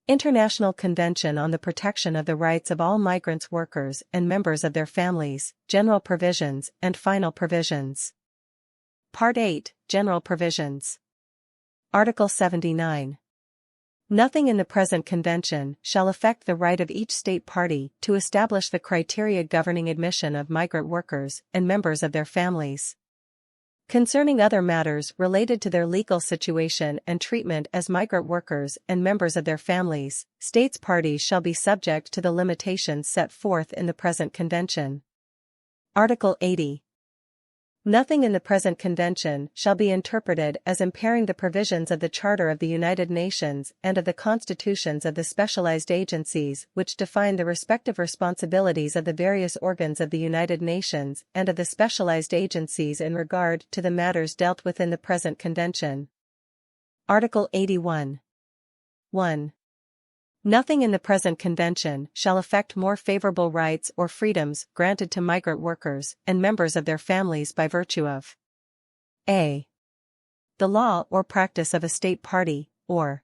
International Convention on the Protection of the Rights of All Migrants Workers and Members of Their Families, General Provisions and Final Provisions. Part 8, General Provisions. Article 79. Nothing in the present convention shall affect the right of each state party to establish the criteria governing admission of migrant workers and members of their families. Concerning other matters related to their legal situation and treatment as migrant workers and members of their families, states parties shall be subject to the limitations set forth in the present convention. Article 80. Nothing in the present convention shall be interpreted as impairing the provisions of the Charter of the United Nations and of the constitutions of the specialized agencies which define the respective responsibilities of the various organs of the United Nations and of the specialized agencies in regard to the matters dealt with in the present convention. Article 81. 1. Nothing in the present convention shall affect more favorable rights or freedoms granted to migrant workers and members of their families by virtue of a. the law or practice of a state party, or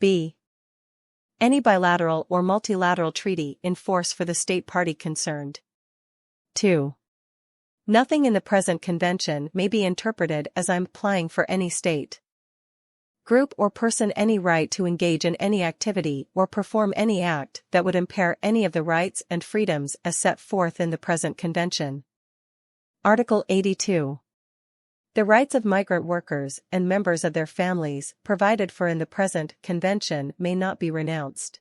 b. any bilateral or multilateral treaty in force for the state party concerned. 2. Nothing in the present convention may be interpreted as implying for any state, group or person any right to engage in any activity or perform any act that would impair any of the rights and freedoms as set forth in the present convention. Article 82. The rights of migrant workers and members of their families provided for in the present convention may not be renounced.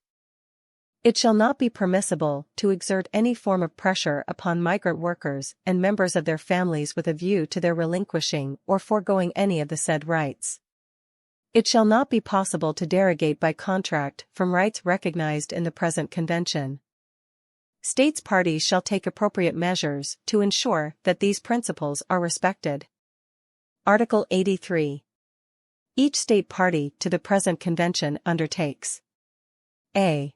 It shall not be permissible to exert any form of pressure upon migrant workers and members of their families with a view to their relinquishing or foregoing any of the said rights. It shall not be possible to derogate by contract from rights recognized in the present convention. States parties shall take appropriate measures to ensure that these principles are respected. Article 83. Each state party to the present convention undertakes a.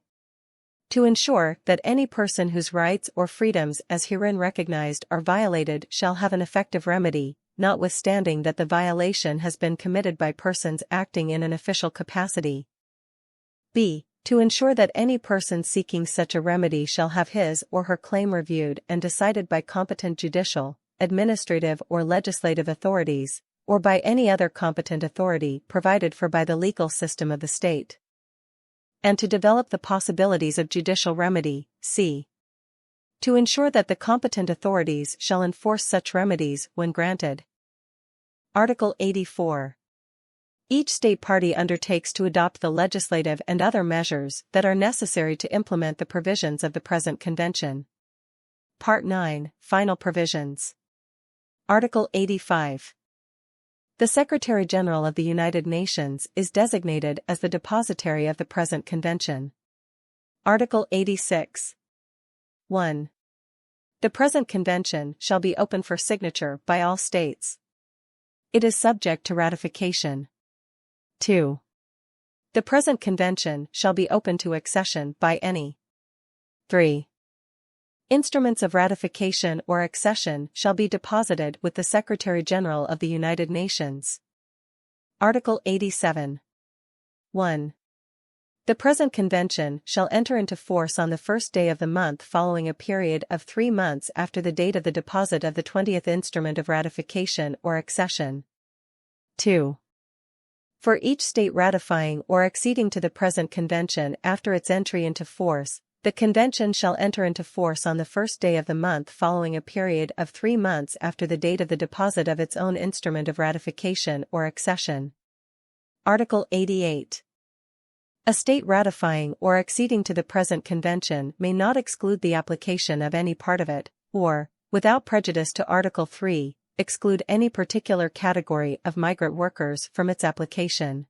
to ensure that any person whose rights or freedoms as herein recognized are violated shall have an effective remedy, notwithstanding that the violation has been committed by persons acting in an official capacity. b. To ensure that any person seeking such a remedy shall have his or her claim reviewed and decided by competent judicial, administrative or legislative authorities, or by any other competent authority provided for by the legal system of the state. And to develop the possibilities of judicial remedy. c. To ensure that the competent authorities shall enforce such remedies when granted. Article 84. Each state party undertakes to adopt the legislative and other measures that are necessary to implement the provisions of the present convention. Part 9, Final Provisions. Article 85. The Secretary-General of the United Nations is designated as the depositary of the present convention. Article 86. 1. The present convention shall be open for signature by all states. It is subject to ratification. 2. The present convention shall be open to accession by any. 3. Instruments of ratification or accession shall be deposited with the Secretary-General of the United Nations. Article 87. 1. The present convention shall enter into force on the first day of the month following a period of 3 months after the date of the deposit of the 20th instrument of ratification or accession. 2. For each state ratifying or acceding to the present convention after its entry into force, the convention shall enter into force on the first day of the month following a period of 3 months after the date of the deposit of its own instrument of ratification or accession. Article 88. A state ratifying or acceding to the present convention may not exclude the application of any part of it, or, without prejudice to Article 3, exclude any particular category of migrant workers from its application.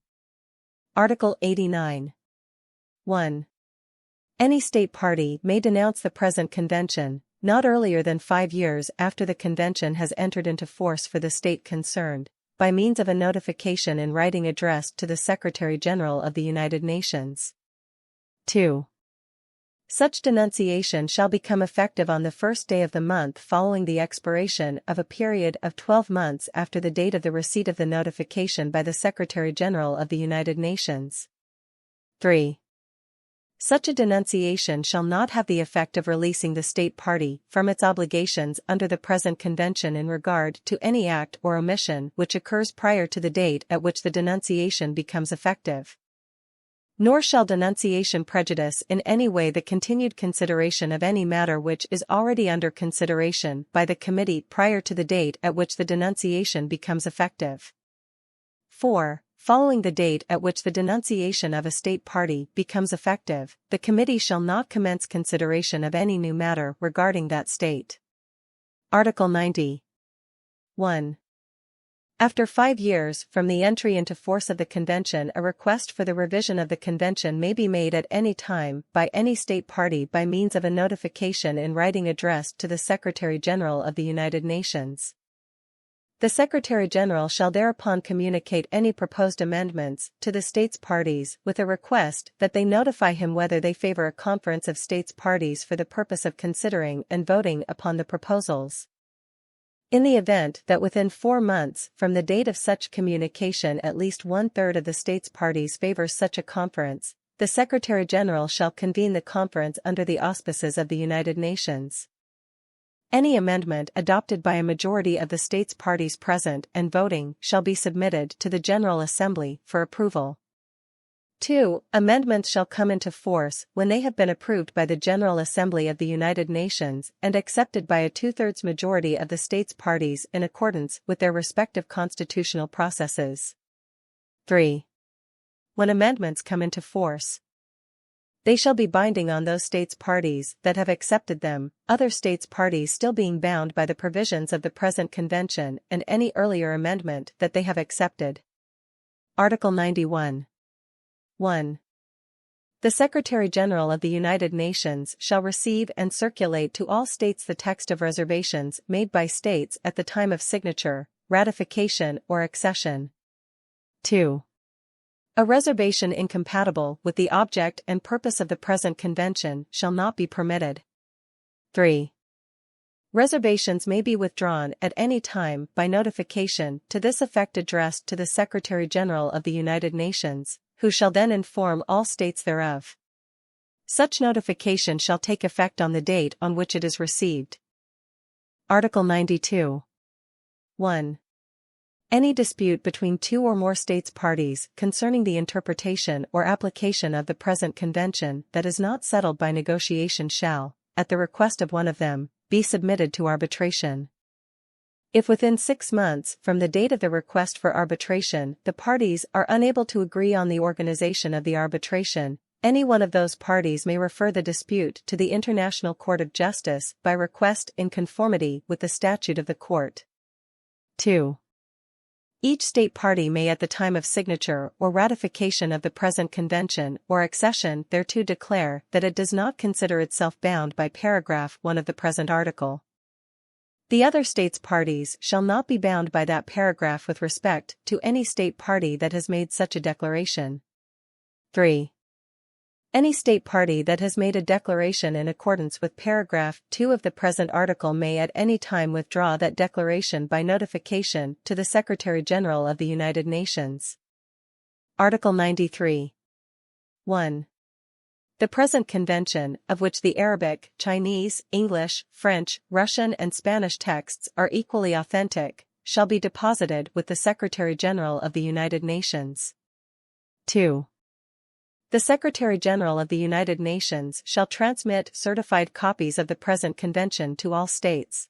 Article 89. 1. Any state party may denounce the present convention, not earlier than 5 years after the convention has entered into force for the state concerned, by means of a notification in writing addressed to the Secretary-General of the United Nations. 2. Such denunciation shall become effective on the first day of the month following the expiration of a period of 12 months after the date of the receipt of the notification by the Secretary-General of the United Nations. 3. Such a denunciation shall not have the effect of releasing the state party from its obligations under the present convention in regard to any act or omission which occurs prior to the date at which the denunciation becomes effective. Nor shall denunciation prejudice in any way the continued consideration of any matter which is already under consideration by the committee prior to the date at which the denunciation becomes effective. 4. Following the date at which the denunciation of a state party becomes effective, the committee shall not commence consideration of any new matter regarding that state. Article 90. 1. After 5 years from the entry into force of the Convention, a request for the revision of the Convention may be made at any time by any state party by means of a notification in writing addressed to the Secretary-General of the United Nations. The Secretary-General shall thereupon communicate any proposed amendments to the states parties with a request that they notify him whether they favor a conference of states parties for the purpose of considering and voting upon the proposals. In the event that within 4 months from the date of such communication at least 1/3 of the states parties favors such a conference, the Secretary-General shall convene the conference under the auspices of the United Nations. Any amendment adopted by a majority of the states parties present and voting shall be submitted to the General Assembly for approval. 2. Amendments shall come into force when they have been approved by the General Assembly of the United Nations and accepted by a 2/3 majority of the states parties in accordance with their respective constitutional processes. 3. When amendments come into force, they shall be binding on those states parties that have accepted them, other states parties still being bound by the provisions of the present convention and any earlier amendment that they have accepted. Article 91. 1. The Secretary-General of the United Nations shall receive and circulate to all states the text of reservations made by states at the time of signature, ratification or accession. 2. A reservation incompatible with the object and purpose of the present convention shall not be permitted. 3. Reservations may be withdrawn at any time by notification to this effect addressed to the Secretary-General of the United Nations, who shall then inform all states thereof. Such notification shall take effect on the date on which it is received. Article 92. 1. Any dispute between 2 or more states parties concerning the interpretation or application of the present convention that is not settled by negotiation shall, at the request of one of them, be submitted to arbitration. If within 6 months from the date of the request for arbitration the parties are unable to agree on the organization of the arbitration, any one of those parties may refer the dispute to the International Court of Justice by request in conformity with the statute of the court. 2. Each state party may at the time of signature or ratification of the present convention or accession thereto declare that it does not consider itself bound by paragraph 1 of the present article. The other states parties shall not be bound by that paragraph with respect to any state party that has made such a declaration. 3. Any state party that has made a declaration in accordance with paragraph 2 of the present article may at any time withdraw that declaration by notification to the Secretary-General of the United Nations. Article 93. 1. The present convention, of which the Arabic, Chinese, English, French, Russian and Spanish texts are equally authentic, shall be deposited with the Secretary-General of the United Nations. 2. The Secretary-General of the United Nations shall transmit certified copies of the present convention to all states.